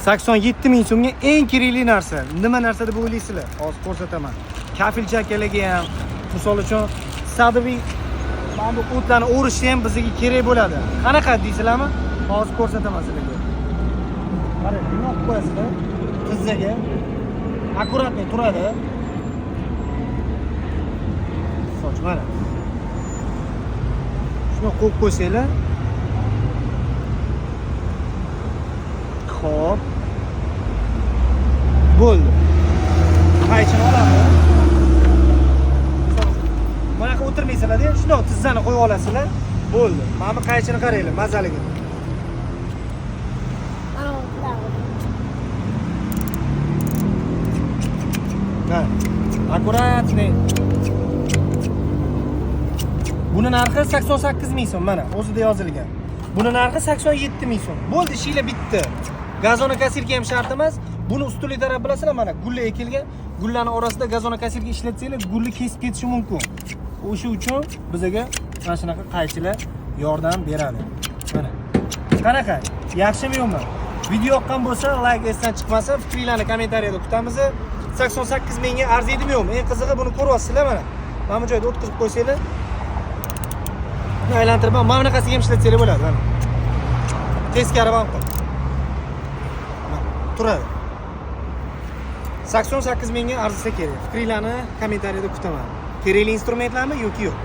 87 ming so'mga eng kerakli narsa. Nima narsa deb o'ylaysizlar? Hozir ko'rsataman. Kafilchakaligi ham, misol uchun sadoviy mana bu o'tlarni o'rishi ham bizga kerak bo'ladi. Qanaqa deysizlarmi? Hozir ko'rsataman sizlarga. Qarang, buni olib qo'yasizlar. Tizzaga akkuratni turadi. Soch mana. Shuni qo'yib qo'ysanglar. Xo'p. Bo'ldi. Qaychini olamiz. Mana bu o'tirmaysizlar-da, shundoq tizzani qo'yib olasizlar. Bo'ldi. Mana bu qaychini qaranglar, mazaligini. Ha, akkuratni. Buni narxi 88 ming so'm, mana o'zida yozilgan. Buni narxi 87 ming so'm. Bo'ldi, ishinglar bitta. Gazonokosirka ham shart emas. Buni ustunlik taraf bilasizlar, mana gullar ekilgan. Gullarning orasida gazonokosirka ishlatsanglar, gulni kesib ketishi mumkin. O'sha uchun bizga mana shunaqa qaychilar yordam beradi. Mana. Qanaqa? Yaxshimi yo'qmi? Video yoqqan bo'lsa, like esdan chiqmasa, fikringizni kommentariyada kutamiz. 88 mingga arziydimi yo'qmi? Eng qizig'i buni ko'ryapsizlar mana. Mana bu joyda o'tkazib qo'ysanglar, aylantirib, mana bunaqasiga ham ishlatsanglar bo'ladi, mana. Teskari ham qilib. Turadi. 88 mingga arzisa kerak. Fikringizni kommentariyada kutaman. Kerakli instrumentlarmi yoki yo'q?